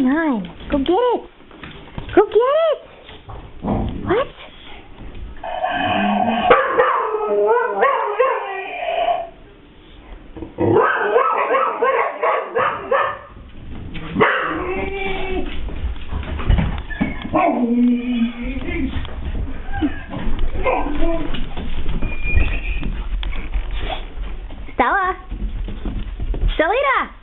going on? Go get it. Go get it. What? Stella? Stellita!